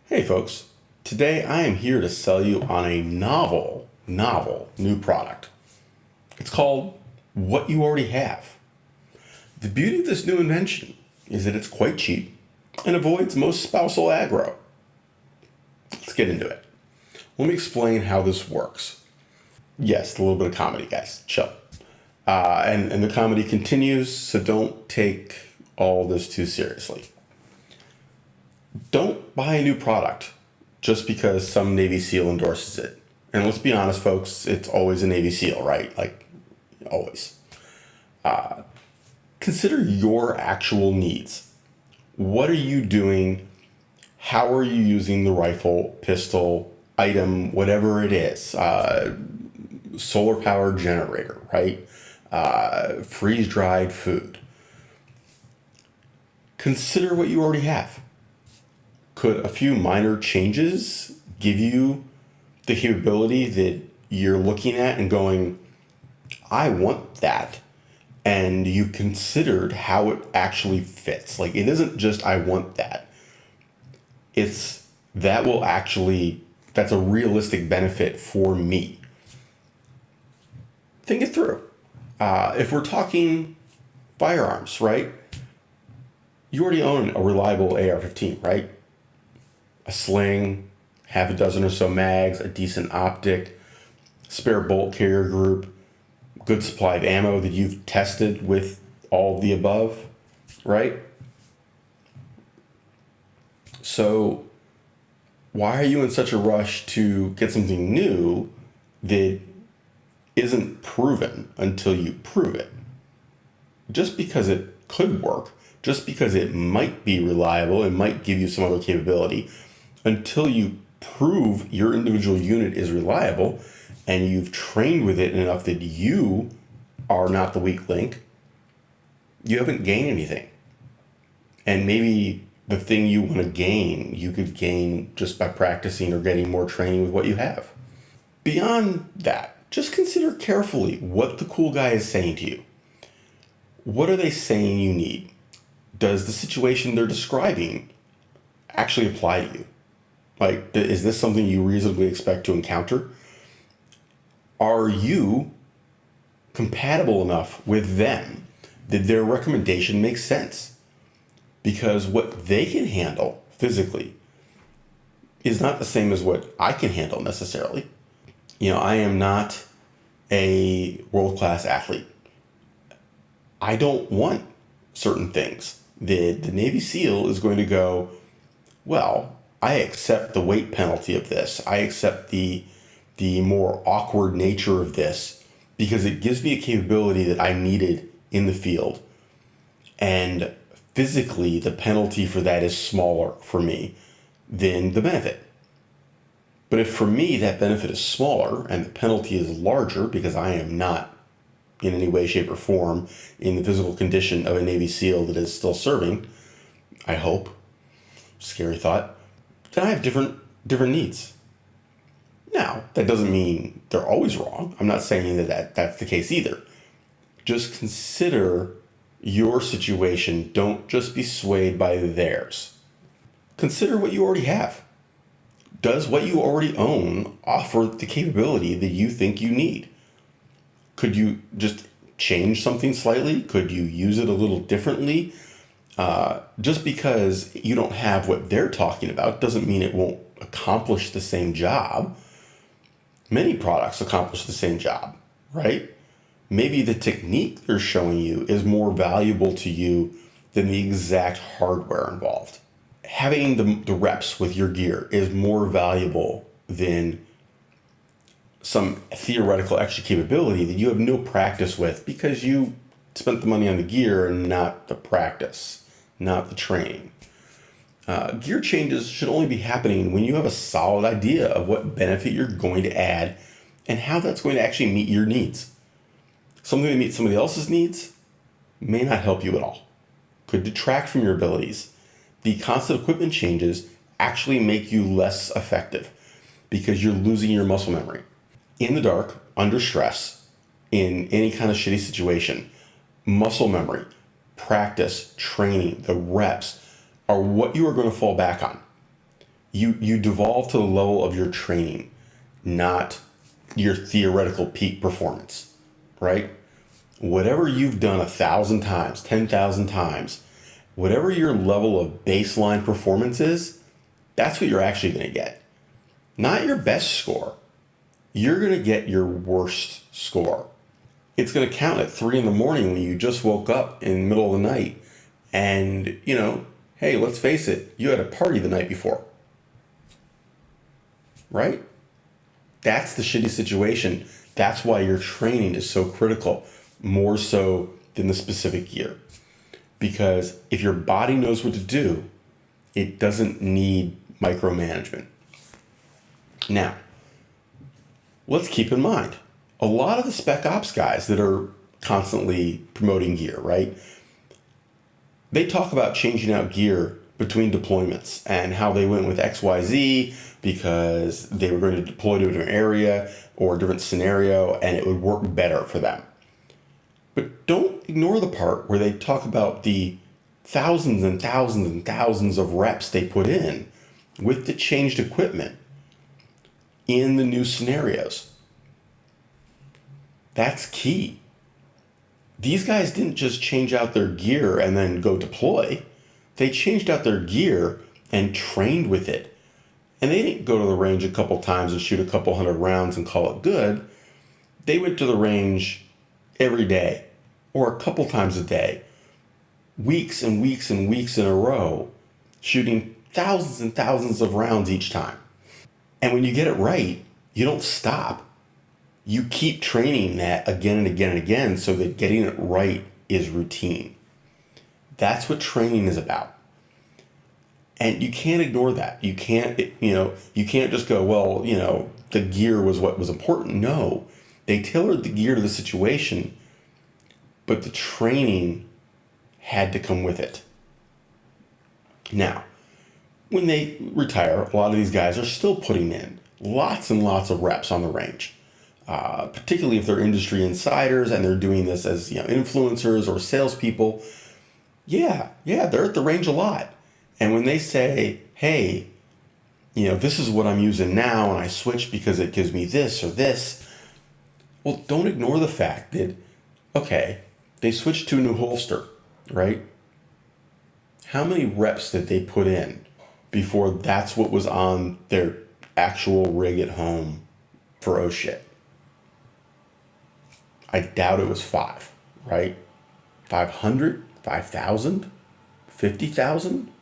Hey folks, today I am here to sell you on a novel new product. It's called What You Already Have. The beauty of this new invention is that it's quite cheap and avoids most spousal aggro. Let's get into it. Let me explain how this works. Yes, a little bit of comedy, guys. Chill. And the comedy continues, so don't take all this too seriously. Don't buy a new product just because some Navy SEAL endorses it. And let's be honest, folks, it's always a Navy SEAL, right? Like, always. Consider your actual needs. What are you doing? How are you using the rifle, pistol, item, whatever it is? Solar powered generator, right? Freeze dried food. Consider what you already have. Could a few minor changes give you the capability that you're looking at and going, I want that? And you considered how it actually fits. Like, it isn't just, I want that. It's that's a realistic benefit for me. Think it through. If we're talking firearms, right? You already own a reliable AR-15, right? A sling, half a dozen or so mags, a decent optic, spare bolt carrier group, good supply of ammo that you've tested with all of the above, right? So why are you in such a rush to get something new that isn't proven until you prove it? Just because it could work, just because it might be reliable, it might give you some other capability, until you prove your individual unit is reliable and you've trained with it enough that you are not the weak link, you haven't gained anything. And maybe the thing you want to gain, you could gain just by practicing or getting more training with what you have. Beyond that, just consider carefully what the cool guy is saying to you. What are they saying you need? Does the situation they're describing actually apply to you? Like, is this something you reasonably expect to encounter? Are you compatible enough with them that their recommendation makes sense? Because what they can handle physically is not the same as what I can handle necessarily. I am not a world-class athlete. I don't want certain things. The Navy SEAL is going to go, well, I accept the weight penalty of this. I accept the more awkward nature of this because it gives me a capability that I needed in the field. And physically, the penalty for that is smaller for me than the benefit. But if for me that benefit is smaller and the penalty is larger because I am not in any way, shape, or form in the physical condition of a Navy SEAL that is still serving, I hope, scary thought, then I have different needs. Now, that doesn't mean they're always wrong. I'm not saying that's the case either. Just consider your situation. Don't just be swayed by theirs. Consider what you already have. Does what you already own offer the capability that you think you need? Could you just change something slightly? Could you use it a little differently? Just because you don't have what they're talking about doesn't mean it won't accomplish the same job. Many products accomplish the same job, right? Maybe the technique they're showing you is more valuable to you than the exact hardware involved. Having the reps with your gear is more valuable than some theoretical extra capability that you have no practice with because you spent the money on the gear and not the practice, not the training. Gear changes should only be happening when you have a solid idea of what benefit you're going to add and how that's going to actually meet your needs. Something that meets somebody else's needs may not help you at all, could detract from your abilities. The constant equipment changes actually make you less effective because you're losing your muscle memory. In the dark, under stress, in any kind of shitty situation, muscle memory, practice, training, the reps are what you are going to fall back on. You devolve to the level of your training, not your theoretical peak performance, right? Whatever you've done 1,000 times, 10,000 times, whatever your level of baseline performance is, that's what you're actually going to get. Not your best score. You're going to get your worst score. It's going to count at 3 in the morning when you just woke up in the middle of the night. And, hey, let's face it, you had a party the night before. Right? That's the shitty situation. That's why your training is so critical, more so than the specific gear. Because if your body knows what to do, it doesn't need micromanagement. Now, let's keep in mind, a lot of the spec ops guys that are constantly promoting gear, right? They talk about changing out gear between deployments and how they went with XYZ because they were going to deploy to a different area or a different scenario and it would work better for them. But don't ignore the part where they talk about the thousands and thousands and thousands of reps they put in with the changed equipment in the new scenarios. That's key. These guys didn't just change out their gear and then go deploy. They changed out their gear and trained with it. And they didn't go to the range a couple times and shoot a couple hundred rounds and call it good. They went to the range every day or a couple times a day, weeks and weeks and weeks in a row, shooting thousands and thousands of rounds each time. And when you get it right, you don't stop. You keep training that again and again and again so that getting it right is routine. That's what training is about. And you can't ignore that. You can't just go, well, the gear was what was important. No, they tailored the gear to the situation, but the training had to come with it. Now, when they retire, a lot of these guys are still putting in lots and lots of reps on the range. Particularly if they're industry insiders and they're doing this as influencers or salespeople. Yeah, they're at the range a lot. And when they say, hey, this is what I'm using now and I switch because it gives me this or this, well, don't ignore the fact that, okay, they switched to a new holster, right? How many reps did they put in before that's what was on their actual rig at home for oh shit? I doubt it was 5, right? 500, 5,000, 50,000?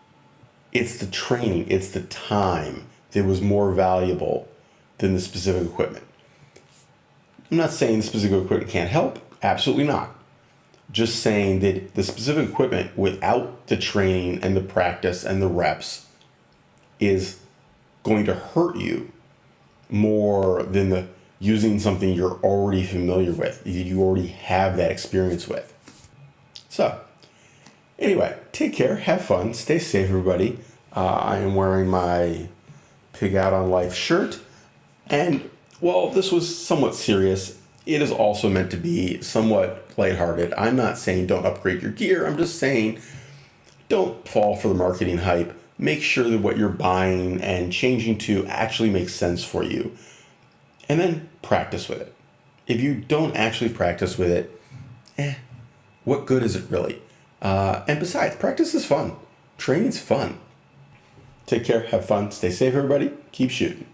It's the training, it's the time that was more valuable than the specific equipment. I'm not saying the specific equipment can't help. Absolutely not. Just saying that the specific equipment without the training and the practice and the reps is going to hurt you more than the using something you're already familiar with, you already have that experience with. So, anyway, take care, have fun, stay safe, everybody. I am wearing my Pig Out on Life shirt, and while this was somewhat serious, it is also meant to be somewhat lighthearted. I'm not saying don't upgrade your gear, I'm just saying don't fall for the marketing hype. Make sure that what you're buying and changing to actually makes sense for you. And then practice with it. If you don't actually practice with it, what good is it really? And besides, practice is fun. Training's fun. Take care, have fun, stay safe, everybody. Keep shooting.